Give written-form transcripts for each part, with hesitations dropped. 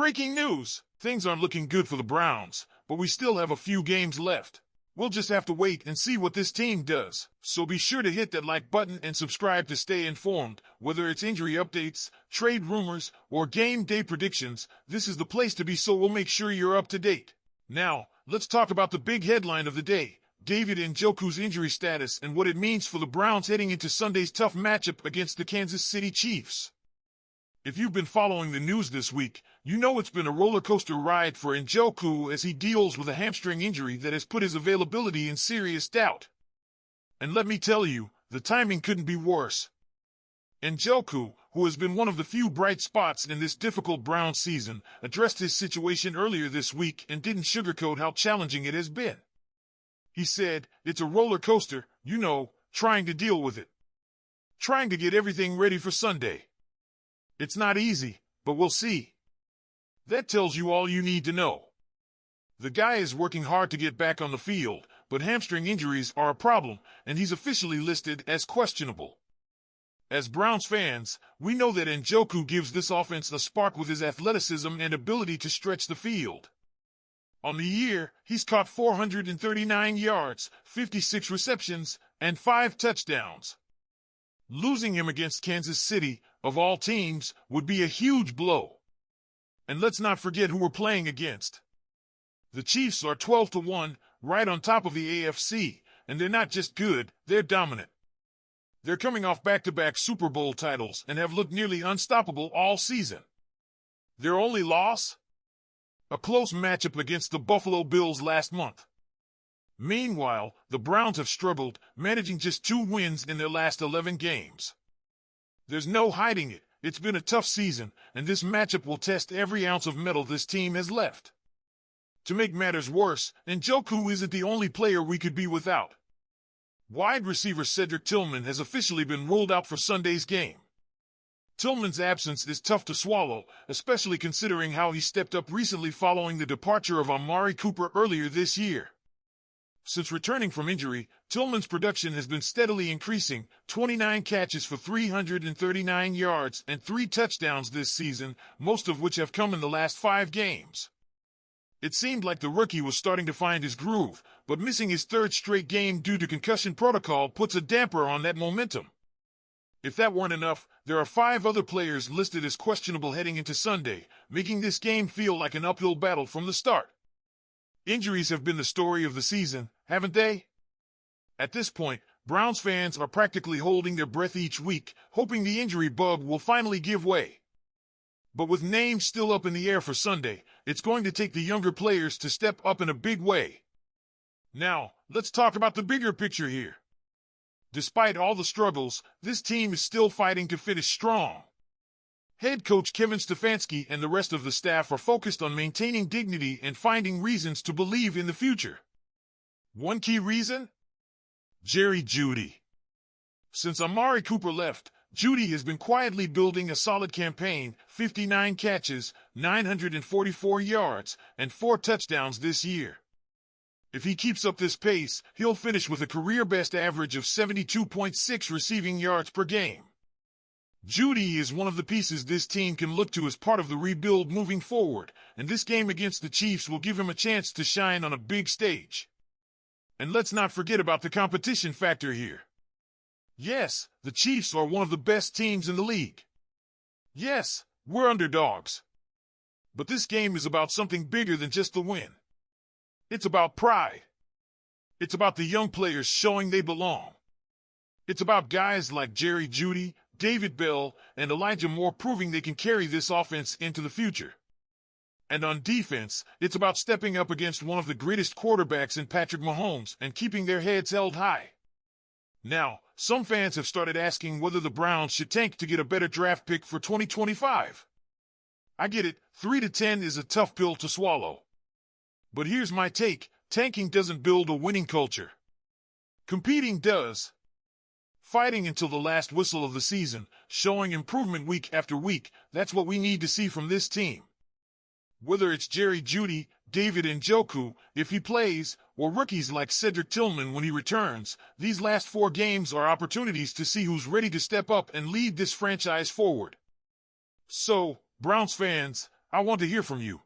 Breaking news! Things aren't looking good for the Browns, but we still have a few games left. We'll just have to wait and see what this team does. So be sure to hit that like button and subscribe to stay informed. Whether it's injury updates, trade rumors, or game day predictions, this is the place to be, so we'll make sure you're up to date. Now, let's talk about the big headline of the day. David Njoku's injury status and what it means for the Browns heading into Sunday's tough matchup against the Kansas City Chiefs. If you've been following the news this week, you know it's been a roller coaster ride for Njoku as he deals with a hamstring injury that has put his availability in serious doubt. And let me tell you, the timing couldn't be worse. Njoku, who has been one of the few bright spots in this difficult Browns season, addressed his situation earlier this week and didn't sugarcoat how challenging it has been. He said, "It's a roller coaster, trying to deal with it. Trying to get everything ready for Sunday. It's not easy, but we'll see." That tells you all you need to know. The guy is working hard to get back on the field, but hamstring injuries are a problem, and he's officially listed as questionable. As Browns fans, we know that Njoku gives this offense a spark with his athleticism and ability to stretch the field. On the year, he's caught 439 yards, 56 receptions, and 5 touchdowns. Losing him against Kansas City, of all teams, would be a huge blow. And let's not forget who we're playing against. The Chiefs are 12-1, right on top of the AFC, and they're not just good, they're dominant. They're coming off back-to-back Super Bowl titles and have looked nearly unstoppable all season. Their only loss? A close matchup against the Buffalo Bills last month. Meanwhile, the Browns have struggled, managing just 2 wins in their last 11 games. There's no hiding it. It's been a tough season, and this matchup will test every ounce of metal this team has left. To make matters worse, Njoku isn't the only player we could be without. Wide receiver Cedric Tillman has officially been ruled out for Sunday's game. Tillman's absence is tough to swallow, especially considering how he stepped up recently following the departure of Amari Cooper earlier this year. Since returning from injury, Tillman's production has been steadily increasing, 29 catches for 339 yards and 3 touchdowns this season, most of which have come in the last 5 games. It seemed like the rookie was starting to find his groove, but missing his 3rd straight game due to concussion protocol puts a damper on that momentum. If that weren't enough, there are 5 other players listed as questionable heading into Sunday, making this game feel like an uphill battle from the start. Injuries have been the story of the season, haven't they? At this point, Browns fans are practically holding their breath each week, hoping the injury bug will finally give way. But with names still up in the air for Sunday, it's going to take the younger players to step up in a big way. Now, let's talk about the bigger picture here. Despite all the struggles, this team is still fighting to finish strong. Head coach Kevin Stefanski and the rest of the staff are focused on maintaining dignity and finding reasons to believe in the future. One key reason? Jerry Jeudy. Since Amari Cooper left, Jeudy has been quietly building a solid campaign, 59 catches, 944 yards, and 4 touchdowns this year. If he keeps up this pace, he'll finish with a career-best average of 72.6 receiving yards per game. Jeudy is one of the pieces this team can look to as part of the rebuild moving forward, and this game against the Chiefs will give him a chance to shine on a big stage. And let's not forget about the competition factor here. Yes, the Chiefs are one of the best teams in the league. Yes, we're underdogs. But this game is about something bigger than just the win. It's about pride. It's about the young players showing they belong. It's about guys like Jerry Jeudy, David Bell, and Elijah Moore proving they can carry this offense into the future. And on defense, it's about stepping up against one of the greatest quarterbacks in Patrick Mahomes and keeping their heads held high. Now, some fans have started asking whether the Browns should tank to get a better draft pick for 2025. I get it, 3-10 is a tough pill to swallow. But here's my take, tanking doesn't build a winning culture. Competing does. Fighting until the last whistle of the season, showing improvement week after week, that's what we need to see from this team. Whether it's Jerry Jeudy, David Njoku, if he plays, or rookies like Cedric Tillman when he returns, these last 4 games are opportunities to see who's ready to step up and lead this franchise forward. So, Browns fans, I want to hear from you.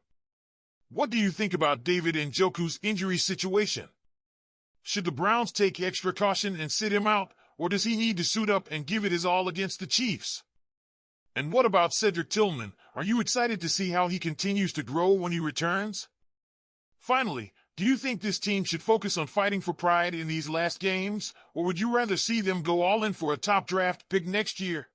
What do you think about David Njoku's injury situation? Should the Browns take extra caution and sit him out, or does he need to suit up and give it his all against the Chiefs? And what about Cedric Tillman? Are you excited to see how he continues to grow when he returns? Finally, do you think this team should focus on fighting for pride in these last games, or would you rather see them go all in for a top draft pick next year?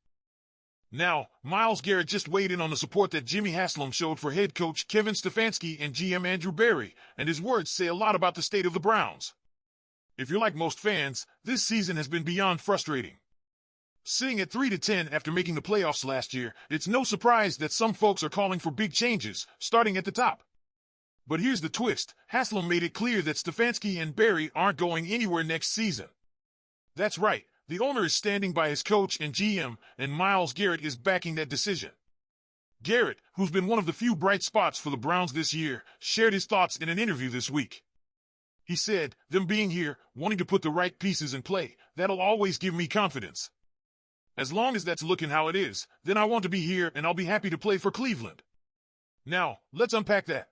Now, Myles Garrett just weighed in on the support that Jimmy Haslam showed for head coach Kevin Stefanski and GM Andrew Berry, and his words say a lot about the state of the Browns. If you're like most fans, this season has been beyond frustrating. Sitting at 3-10 after making the playoffs last year, it's no surprise that some folks are calling for big changes, starting at the top. But here's the twist. Haslam made it clear that Stefanski and Berry aren't going anywhere next season. That's right. The owner is standing by his coach and GM, and Myles Garrett is backing that decision. Garrett, who's been one of the few bright spots for the Browns this year, shared his thoughts in an interview this week. He said, "Them being here, wanting to put the right pieces in play, that'll always give me confidence. As long as that's looking how it is, then I want to be here and I'll be happy to play for Cleveland." Now, let's unpack that.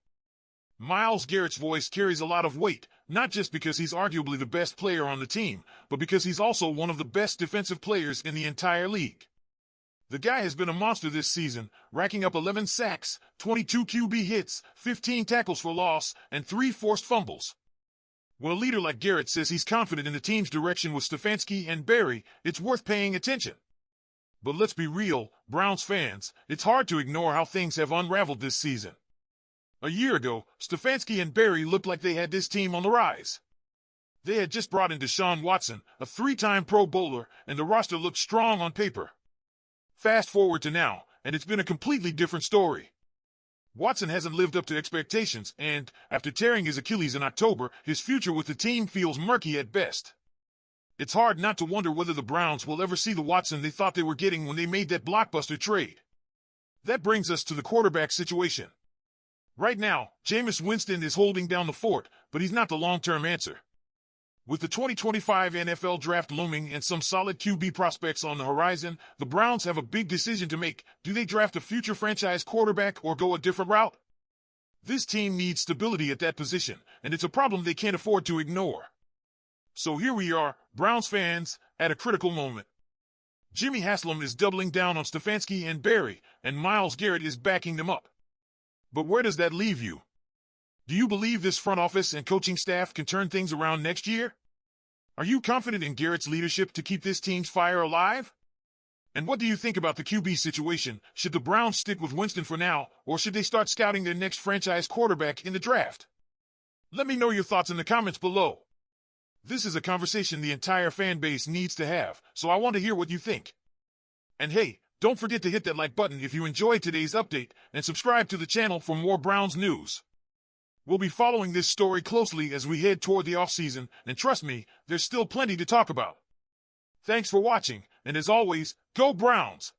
Myles Garrett's voice carries a lot of weight, not just because he's arguably the best player on the team, but because he's also one of the best defensive players in the entire league. The guy has been a monster this season, racking up 11 sacks, 22 QB hits, 15 tackles for loss, and 3 forced fumbles. When a leader like Garrett says he's confident in the team's direction with Stefanski and Berry, it's worth paying attention. But let's be real, Browns fans, it's hard to ignore how things have unraveled this season. A year ago, Stefanski and Berry looked like they had this team on the rise. They had just brought in Deshaun Watson, a 3-time Pro Bowler, and the roster looked strong on paper. Fast forward to now, and it's been a completely different story. Watson hasn't lived up to expectations, and, after tearing his Achilles in October, his future with the team feels murky at best. It's hard not to wonder whether the Browns will ever see the Watson they thought they were getting when they made that blockbuster trade. That brings us to the quarterback situation. Right now, Jameis Winston is holding down the fort, but he's not the long-term answer. With the 2025 NFL Draft looming and some solid QB prospects on the horizon, the Browns have a big decision to make. Do they draft a future franchise quarterback or go a different route? This team needs stability at that position, and it's a problem they can't afford to ignore. So here we are, Browns fans, at a critical moment. Jimmy Haslam is doubling down on Stefanski and Berry, and Myles Garrett is backing them up. But where does that leave you? Do you believe this front office and coaching staff can turn things around next year? Are you confident in Garrett's leadership to keep this team's fire alive? And what do you think about the QB situation? Should the Browns stick with Winston for now, or should they start scouting their next franchise quarterback in the draft? Let me know your thoughts in the comments below. This is a conversation the entire fan base needs to have, so I want to hear what you think. And hey, don't forget to hit that like button if you enjoyed today's update, and subscribe to the channel for more Browns news. We'll be following this story closely as we head toward the offseason, and trust me, there's still plenty to talk about. Thanks for watching, and as always, go Browns!